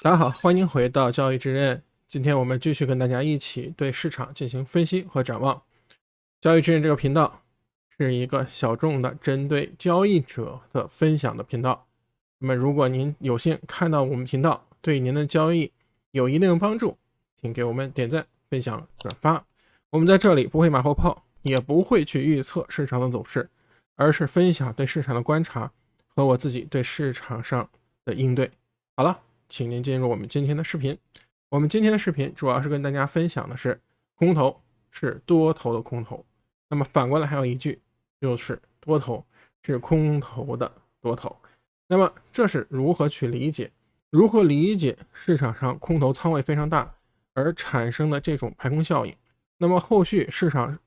大家好，欢迎回到交易之刃。今天我们继续跟大家一起对市场进行分析和展望。交易之刃这个频道是一个小众的针对交易者的分享的频道。那么如果您有幸看到我们频道对您的交易有一定帮助，请给我们点赞、分享、转发。我们在这里不会马后炮，也不会去预测市场的走势，而是分享对市场的观察和我自己对市场上的应对。好了，请您进入我们今天的视频。我们今天的视频主要是跟大家分享的是空头是多头的空头，那么反过来还有一句就是多头是空头的多头。那么这是如何去理解？如何理解市场上空头仓位非常大而产生的这种排空效应？那么后续市场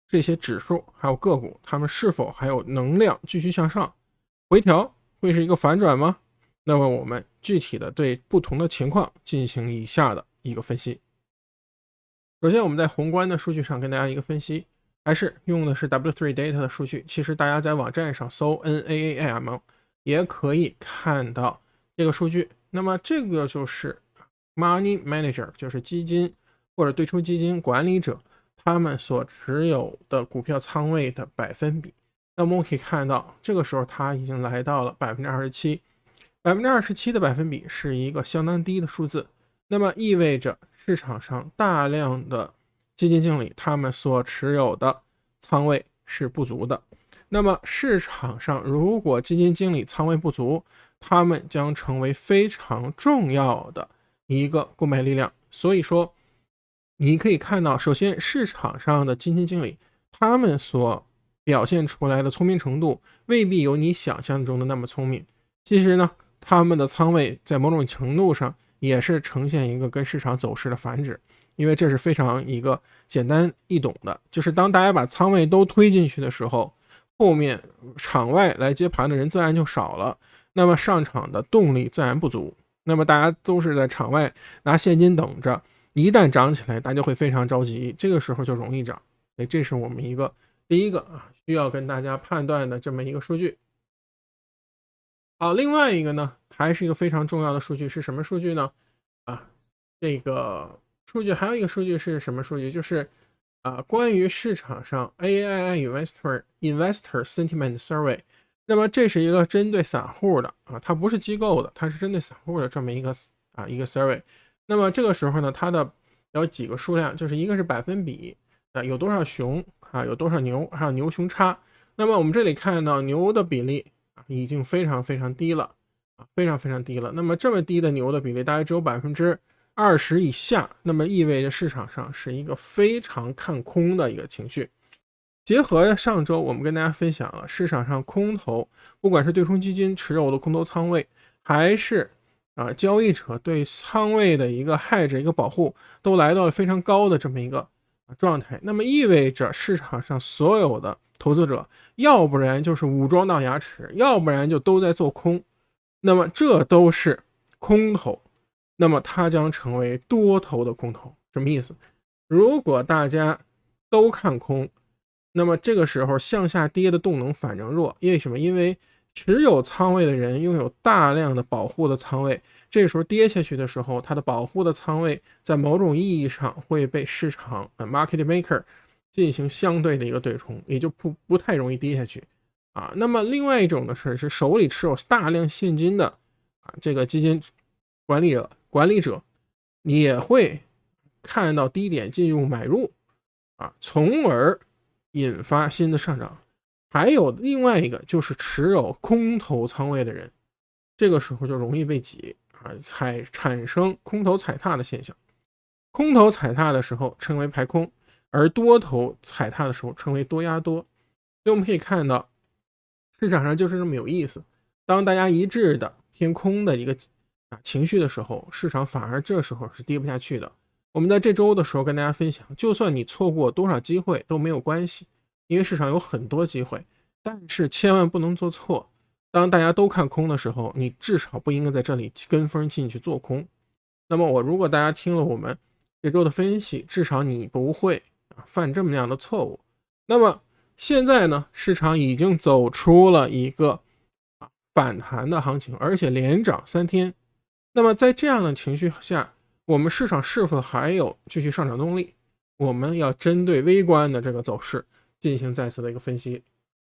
这些指数还有个股，它们是否还有能量继续向上？回调会是一个反转吗？那么我们具体的对不同的情况进行以下的一个分析。首先我们在宏观的数据上跟大家一个分析，还是用的是 W3 Data 的数据。其实大家在网站上搜 NAAM 也可以看到这个数据。那么这个就是 Money Manager， 就是基金或者对冲基金管理者他们所持有的股票仓位的百分比。那么我们可以看到这个时候它已经来到了 27%，27%的百分比是一个相当低的数字，那么意味着市场上大量的基金经理他们所持有的仓位是不足的。那么市场上如果基金经理仓位不足，他们将成为非常重要的一个购买力量。所以说你可以看到，首先市场上的基金经理他们所表现出来的聪明程度未必有你想象中的那么聪明。其实呢，他们的仓位在某种程度上也是呈现一个跟市场走势的反指，因为这是非常一个简单易懂的，就是当大家把仓位都推进去的时候，后面场外来接盘的人自然就少了，那么上场的动力自然不足，那么大家都是在场外拿现金等着，一旦涨起来大家会非常着急，这个时候就容易涨。所以这是我们一个第一个需要跟大家判断的这么一个数据。好，另外一个呢，还是一个非常重要的数据，是什么数据呢？这个数据还有一个数据是什么数据？就是关于市场上 AII Investor Sentiment Survey。那么这是一个针对散户的它不是机构的，它是针对散户的这么一个survey。那么这个时候呢，它的有几个数量，就是一个是百分比有多少熊有多少牛，还有牛熊差。那么我们这里看到牛的比例已经非常非常低了非常非常低了。那么这么低的牛的比例大概只有20%以下，那么意味着市场上是一个非常看空的一个情绪。结合上周我们跟大家分享了市场上空头，不管是对冲基金持有的空头仓位，还是交易者对仓位的一个hedge一个保护，都来到了非常高的这么一个状态。那么意味着市场上所有的投资者，要不然就是武装到牙齿，要不然就都在做空。那么这都是空头，那么它将成为多头的空头。什么意思？如果大家都看空，那么这个时候向下跌的动能反正弱，因为什么？因为持有仓位的人拥有大量的保护的仓位，这时候跌下去的时候，它的保护的仓位在某种意义上会被市场market maker 进行相对的一个对冲，也就不太容易跌下去那么另外一种的是手里持有大量现金的这个基金管理者也会看到低点进入买入从而引发新的上涨。还有另外一个就是持有空头仓位的人，这个时候就容易被挤产生空头踩踏的现象。空头踩踏的时候称为排空，而多头踩踏的时候称为多压多。所以我们可以看到市场上就是这么有意思，当大家一致的偏空的一个情绪的时候，市场反而这时候是跌不下去的。我们在这周的时候跟大家分享，就算你错过多少机会都没有关系，因为市场有很多机会，但是千万不能做错。当大家都看空的时候，你至少不应该在这里跟风进去做空。那么如果大家听了我们这周的分析，至少你不会犯这么样的错误。那么现在呢，市场已经走出了一个反弹的行情，而且连涨3天。那么在这样的情绪下，我们市场是否还有继续上涨动力？我们要针对微观的这个走势进行再次的一个分析，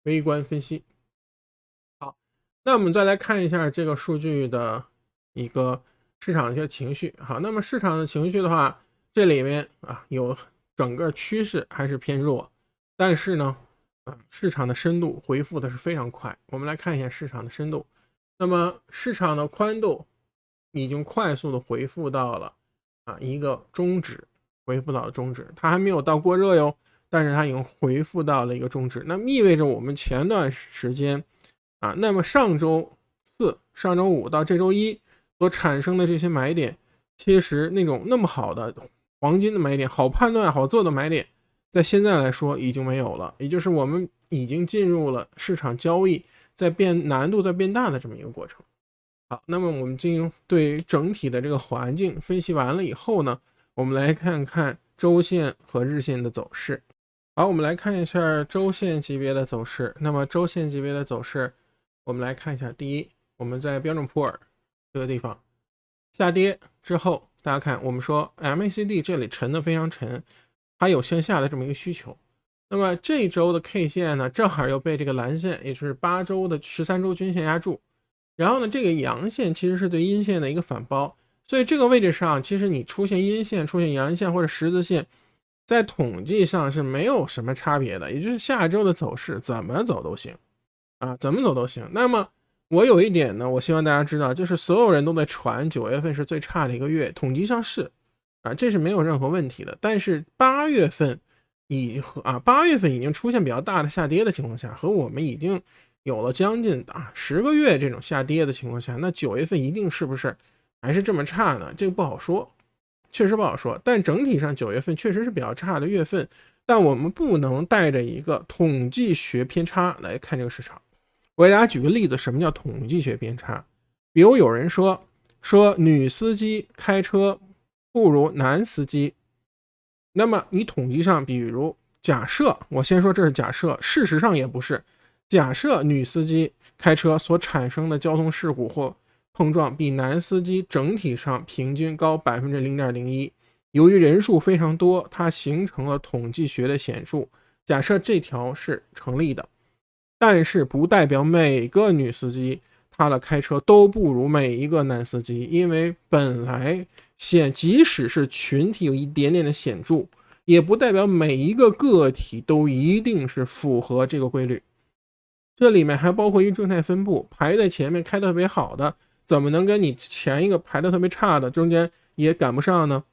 微观分析。好，那我们再来看一下这个数据的一个市场的一些情绪。好，那么市场的情绪的话，这里面有整个趋势还是偏弱，但是呢，市场的深度回复的是非常快。我们来看一下市场的深度，那么市场的宽度已经快速的回复到了一个中值，回复到了中值，它还没有到过热哟，但是它已经回复到了一个中值，那么意味着我们前段时间那么上周四、上周五到这周一所产生的这些买点，其实那么好的黄金的买点，好判断好做的买点，在现在来说已经没有了，也就是我们已经进入了市场交易难度在变大的这么一个过程。好，那么我们进行对整体的这个环境分析完了以后呢，我们来看看周线和日线的走势。好，我们来看一下周线级别的走势。那么周线级别的走势，我们来看一下。第一，我们在标准普尔这个地方下跌之后，大家看，我们说 MACD 这里沉的非常沉，它有向下的这么一个需求。那么这周的 K 线呢，正好又被这个蓝线，也就是8周的13周均线压住。然后呢，这个阳线其实是对阴线的一个反包，所以这个位置上，其实你出现阴线、出现阳线或者十字线，在统计上是没有什么差别的，也就是下周的走势怎么走都行怎么走都行。那么我有一点呢，我希望大家知道，就是所有人都在传9月份是最差的一个月，统计上是这是没有任何问题的。但是8月份8月份已经出现比较大的下跌的情况下，和我们已经有了将近10个月这种下跌的情况下，那9月份一定是不是还是这么差呢？这个不好说，确实不好说。但整体上9月份确实是比较差的月份，但我们不能带着一个统计学偏差来看这个市场。我给大家举个例子，什么叫统计学偏差？比如有人说女司机开车不如男司机，那么你统计上，比如假设，我先说这是假设，事实上也不是。假设女司机开车所产生的交通事故或碰撞比男司机整体上平均高 0.01%， 由于人数非常多，它形成了统计学的显著。假设这条是成立的，但是不代表每个女司机她的开车都不如每一个男司机，因为本来即使是群体有一点点的显著，也不代表每一个个体都一定是符合这个规律。这里面还包括一状态分布，排在前面开得特别好的，怎么能跟你前一个排得特别差的中间也赶不上呢？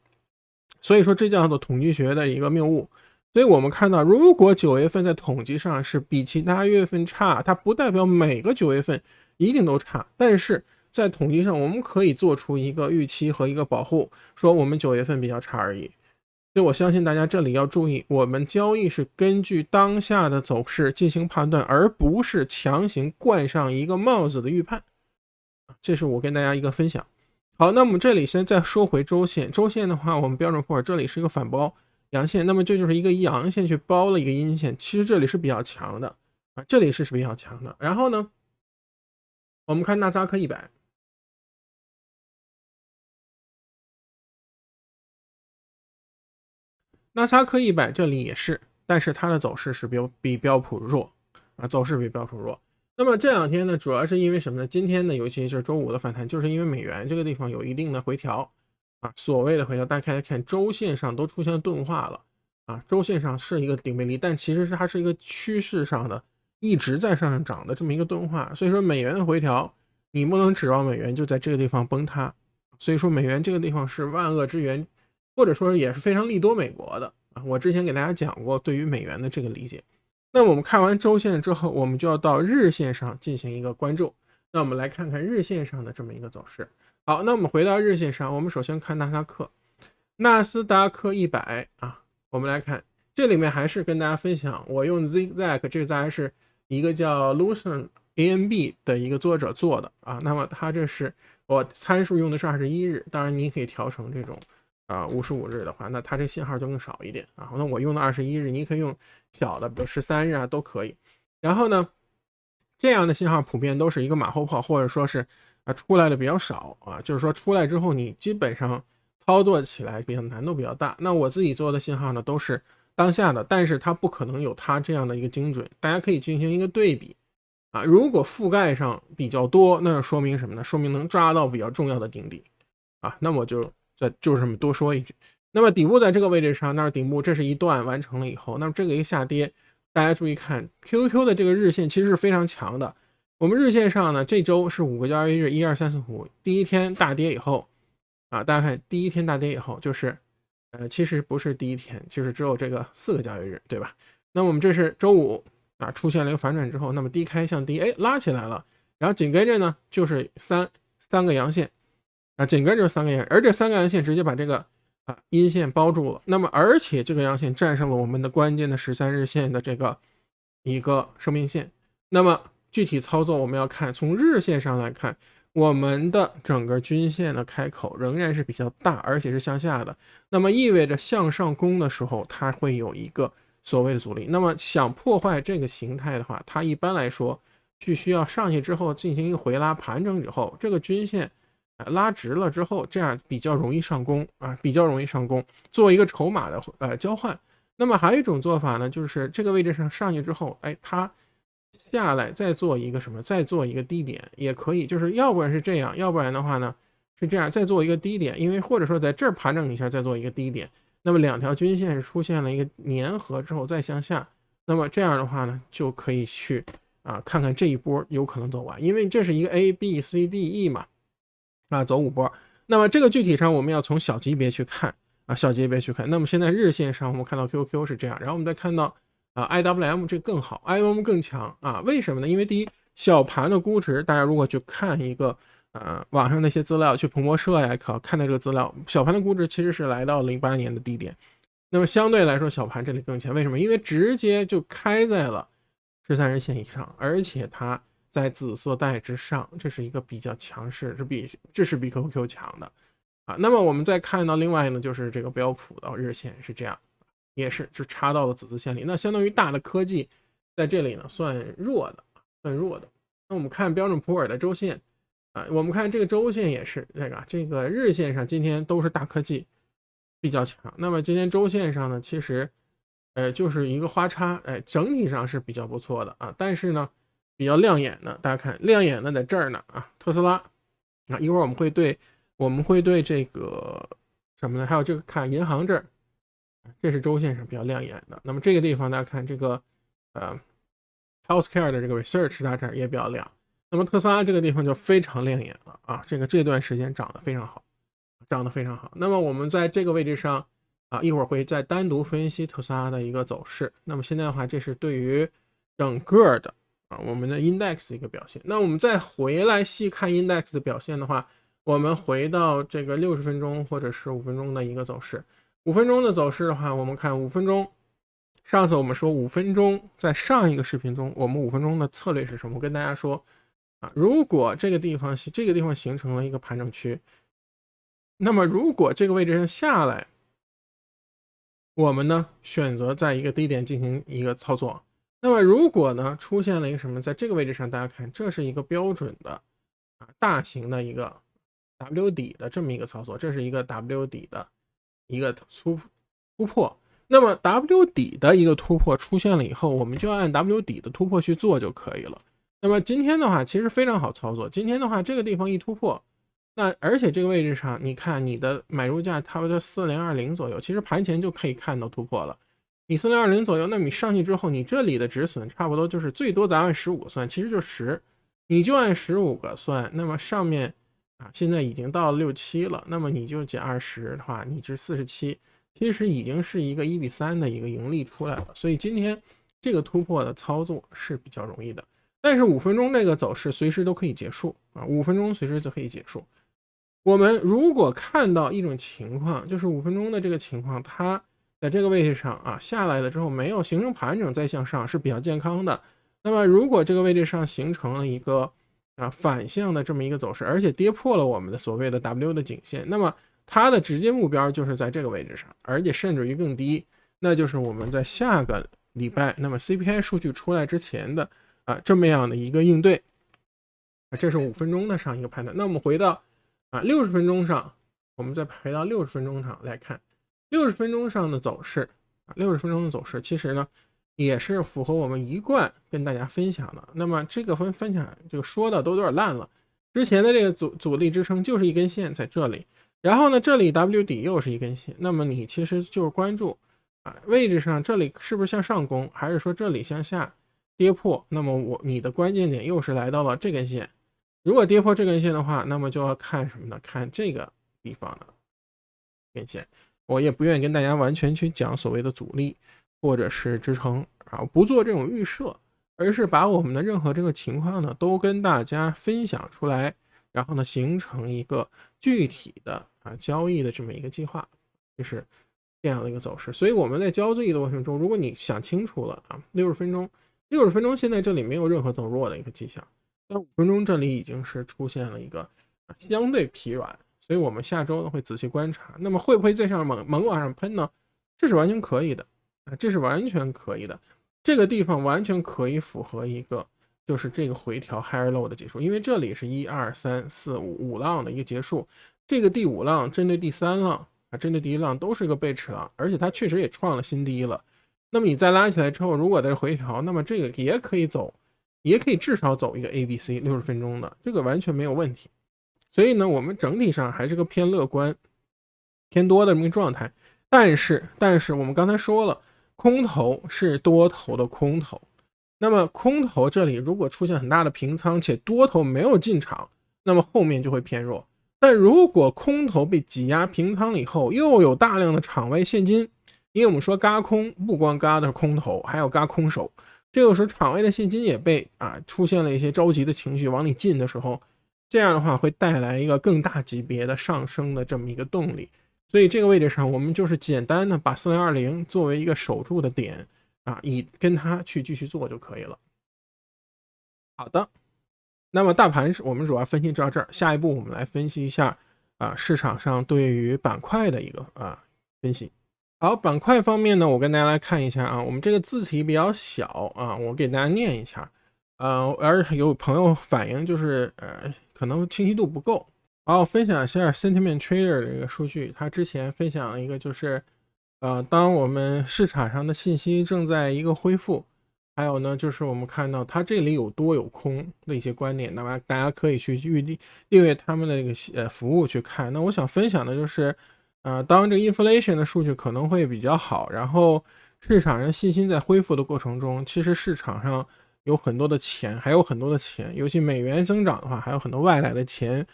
所以说这叫做统计学的一个谬误。所以我们看到，如果9月份在统计上是比其他月份差，它不代表每个9月份一定都差，但是在统计上我们可以做出一个预期和一个保护，说我们9月份比较差而已。所以我相信大家这里要注意，我们交易是根据当下的走势进行判断，而不是强行冠上一个帽子的预判。这是我跟大家一个分享。好，那么这里先再说回周线。周线的话，我们标准普尔这里是一个反包阳线，那么这就是一个阳线去包了一个阴线，其实这里是比较强的这里是比较强的。然后呢，我们看纳斯达克100。纳斯达克100这里也是，但是它的走势是比标普弱走势比标普弱。那么这两天呢，主要是因为什么呢？今天呢，尤其是周五的反弹，就是因为美元这个地方有一定的回调所谓的回调，大家看周线上都出现钝化了周线上是一个顶背离，但其实它是一个趋势上的一直在上涨的这么一个钝化。所以说美元的回调，你不能指望美元就在这个地方崩塌。所以说美元这个地方是万恶之源，或者说也是非常利多美国的我之前给大家讲过对于美元的这个理解。那我们看完周线之后，我们就要到日线上进行一个关注。那我们来看看日线上的这么一个走势。好，那我们回到日线上，我们首先看纳斯达克100我们来看这里面还是跟大家分享，我用 Zigzag， 这个是一个叫 Lucerne AMB 的一个作者做的那么它这是我参数用的是21日，当然你可以调成这种55日的话，那它这信号就更少一点那我用的21日，你可以用小的，比如13日都可以。然后呢，这样的信号普遍都是一个马后炮，或者说是出来的比较少啊，就是说出来之后你基本上操作起来比较难度比较大。那我自己做的信号呢都是当下的，但是它不可能有它这样的一个精准，大家可以进行一个对比啊。如果覆盖上比较多，那说明什么呢？说明能抓到比较重要的顶底啊。那么就是这么多说一句。那么底部在这个位置上，那顶部这是一段完成了以后，那么这个一个下跌，大家注意看 QQ 的这个日线其实是非常强的。我们日线上呢，这周是5个交易日，1、2、3、4、5，第一天大跌以后啊，大家看第一天大跌以后，就是其实不是第一天，就是只有这个4个交易日，对吧？那我们这是周五啊，出现了一个反转之后，那么低开向低，拉起来了，然后紧跟着呢就是三个阳线啊，紧跟着3个阳线，而这3个阳线直接把这个阴线包住了。那么而且这个阳线战胜了我们的关键的13日线的这个一个生命线。那么具体操作我们要看，从日线上来看，我们的整个均线的开口仍然是比较大，而且是向下的，那么意味着向上攻的时候它会有一个所谓的阻力。那么想破坏这个形态的话，它一般来说必须要上去之后进行一个回拉盘整之后，这个均线拉直了之后，这样比较容易上攻啊，比较容易上攻，做一个筹码的交换。那么还有一种做法呢，就是这个位置上上去之后，它下来再做一个什么，再做一个低点也可以，就是要不然是这样，要不然的话呢是这样，再做一个低点，因为或者说在这儿盘整一下再做一个低点，那么两条均线是出现了一个粘合之后再向下，那么这样的话呢就可以去看看这一波有可能走完，因为这是一个 A、B、C、D、E 嘛。走5波。那么这个具体上我们要从小级别去看小级别去看。那么现在日线上我们看到 QQ 是这样，然后我们再看到IWM 这更好 ，IWM 更强为什么呢？因为第一，小盘的估值，大家如果去看一个网上那些资料，去彭博社呀看到这个资料，小盘的估值其实是来到08年的低点。那么相对来说，小盘这里更强，为什么？因为直接就开在了13日线以上，而且它在紫色带之上，这是一个比较强势，这是比 QQ 强的那么我们再看到另外呢，就是这个标普的日线是这样，也是插到了紫色线里，那相当于大的科技在这里呢算弱的。那我们看标准普尔的周线我们看这个周线也是这个日线上今天都是大科技比较强，那么今天周线上呢，其实就是一个花叉，整体上是比较不错的但是呢比较亮眼的，大家看亮眼的在这儿呢特斯拉一会儿我们会对这个什么呢？还有这个看银行这儿，这是周线上比较亮眼的。那么这个地方大家看这个healthcare 的这个 research 它这儿也比较亮。那么特斯拉这个地方就非常亮眼了这段时间涨得非常好，那么我们在这个位置上一会儿会再单独分析特斯拉的一个走势。那么现在的话，这是对于整个的我们的 index 一个表现。那我们再回来细看 index 的表现的话，我们回到这个60分钟或者是5分钟的一个走势。5分钟的走势的话，我们看5分钟，上次我们说5分钟，在上一个视频中，我们5分钟的策略是什么？我跟大家说如果这个地方形成了一个盘整区，那么如果这个位置上下来，我们呢选择在一个低点进行一个操作。那么如果呢出现了一个什么，在这个位置上，大家看这是一个标准的大型的一个 W 底的这么一个操作，这是一个 W 底的一个突破。那么 W 底的一个突破出现了以后，我们就按 W 底的突破去做就可以了。那么今天的话其实非常好操作，今天的话这个地方一突破，那而且这个位置上你看你的买入价差不多4020左右，其实盘前就可以看到突破了。你4020左右，那你上去之后，你这里的止损差不多就是最多咱按15个算，其实就10，你就按15个算，那么上面现在已经到了67了，那么你就减20的话，你是47，其实已经是一个1:3的一个盈利出来了。所以今天这个突破的操作是比较容易的，但是5分钟这个走势随时都可以结束5分钟随时就可以结束。我们如果看到一种情况，就是5分钟的这个情况，它在这个位置上下来了之后没有形成盘整再向上是比较健康的。那么如果这个位置上形成了一个反向的这么一个走势，而且跌破了我们的所谓的 W 的颈线，那么它的直接目标就是在这个位置上，而且甚至于更低，那就是我们在下个礼拜那么 CPI 数据出来之前的这么样的一个应对。这是5分钟的上一个判断。那我们回到60分钟上，我们再回到60分钟上来看60分钟上的走势60分钟的走势其实呢也是符合我们一贯跟大家分享的。那么这个分享就说的都有点烂了，之前的这个阻力支撑就是一根线在这里，然后呢这里 W 底又是一根线，那么你其实就是关注位置上这里是不是向上攻，还是说这里向下跌破，那么你的关键点又是来到了这根线，如果跌破这根线的话，那么就要看什么呢？看这个地方的根线。我也不愿意跟大家完全去讲所谓的阻力或者是支撑不做这种预设，而是把我们的任何这个情况呢都跟大家分享出来，然后呢形成一个具体的交易的这么一个计划，就是这样的一个走势。所以我们在交易的过程中，如果你想清楚了60分钟现在这里没有任何走弱的一个迹象，但5分钟这里已经是出现了一个相对疲软，所以我们下周呢会仔细观察。那么会不会再上猛往上喷呢？这是完全可以的这是完全可以的。这个地方完全可以符合一个就是这个回调 higher low 的结束，因为这里是1、2、3、4、5浪的一个结束，这个第5浪针对第3浪针对第1浪都是一个背驰浪，而且它确实也创了新低了。那么你再拉起来之后，如果再回调，那么这个也可以走，也可以至少走一个 ABC 60分钟的，这个完全没有问题。所以呢，我们整体上还是个偏乐观、偏多的这么一个状态。但是我们刚才说了，空头是多头的空头，那么空头这里如果出现很大的平仓，且多头没有进场，那么后面就会偏弱。但如果空头被挤压平仓了以后，又有大量的场外现金，因为我们说嘎空不光嘎的是空头，还有嘎空手，这个时候场外的现金也被出现了一些着急的情绪往里进的时候，这样的话会带来一个更大级别的上升的这么一个动力。所以这个位置上我们就是简单的把4020作为一个守住的点以跟它去继续做就可以了。好的，那么大盘我们主要分析到这儿，下一步我们来分析一下市场上对于板块的一个分析。好，板块方面呢，我跟大家来看一下我们这个字体比较小我给大家念一下而有朋友反映就是可能清晰度不够。好，分享一下 Sentiment Trader 的一个数据，他之前分享了一个就是当我们市场上的信息正在一个恢复，还有呢就是我们看到它这里有多有空的一些观点，那么大家可以去订阅他们的这个服务去看。那我想分享的就是当这个 inflation 的数据可能会比较好，然后市场上信心在恢复的过程中，其实市场上有很多的钱，还有很多的钱，尤其美元增长的话，还有很多外来的钱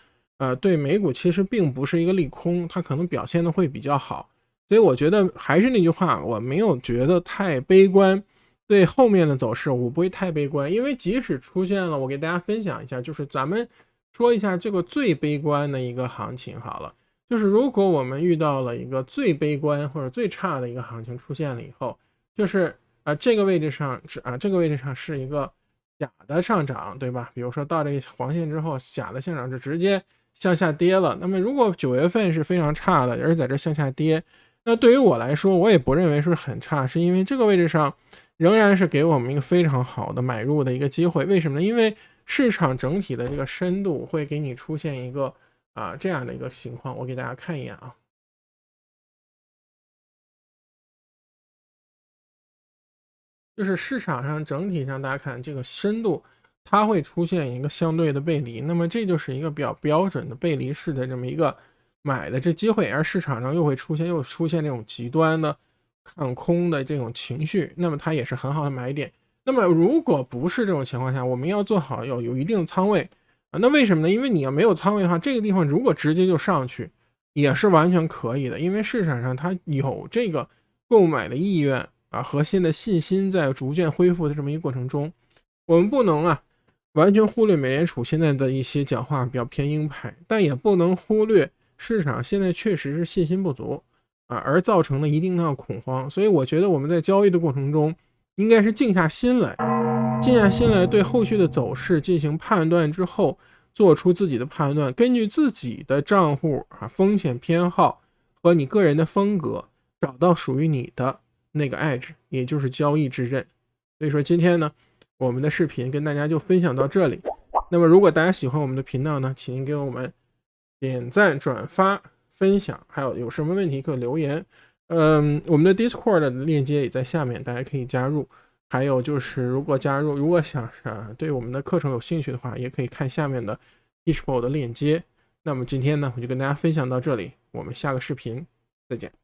对美股其实并不是一个利空，它可能表现的会比较好。所以我觉得还是那句话，我没有觉得太悲观，对后面的走势我不会太悲观，因为即使出现了，我给大家分享一下，就是咱们说一下这个最悲观的一个行情好了，就是如果我们遇到了一个最悲观或者最差的一个行情出现了以后，就是这个位置上这个位置上是一个假的上涨，对吧？比如说到这个黄线之后，假的上涨就直接向下跌了。那么如果9月份是非常差的，而在这向下跌，那对于我来说我也不认为是很差，是因为这个位置上仍然是给我们一个非常好的买入的一个机会。为什么呢？因为市场整体的这个深度会给你出现一个这样的一个情况，我给大家看一眼就是市场上整体上大家看这个深度它会出现一个相对的背离，那么这就是一个比较标准的背离式的这么一个买的这机会，而市场上又出现这种极端的看空的这种情绪，那么它也是很好的买点。那么如果不是这种情况下，我们要做好要有一定的仓位那为什么呢？因为你要没有仓位的话，这个地方如果直接就上去也是完全可以的，因为市场上它有这个购买的意愿和现在信心在逐渐恢复的这么一个过程中，我们不能完全忽略美联储现在的一些讲话比较偏鹰派，但也不能忽略市场现在确实是信心不足而造成了一定的恐慌。所以我觉得我们在交易的过程中应该是静下心来对后续的走势进行判断之后，做出自己的判断，根据自己的账户风险偏好和你个人的风格，找到属于你的那个 edge， 也就是交易之刃。所以说今天呢，我们的视频跟大家就分享到这里。那么如果大家喜欢我们的频道呢，请给我们点赞、转发、分享，还有什么问题可以留言。我们的 Discord 的链接也在下面，大家可以加入。还有就是如果想对我们的课程有兴趣的话，也可以看下面的 Teachable 的链接。那么今天呢，我就跟大家分享到这里，我们下个视频再见。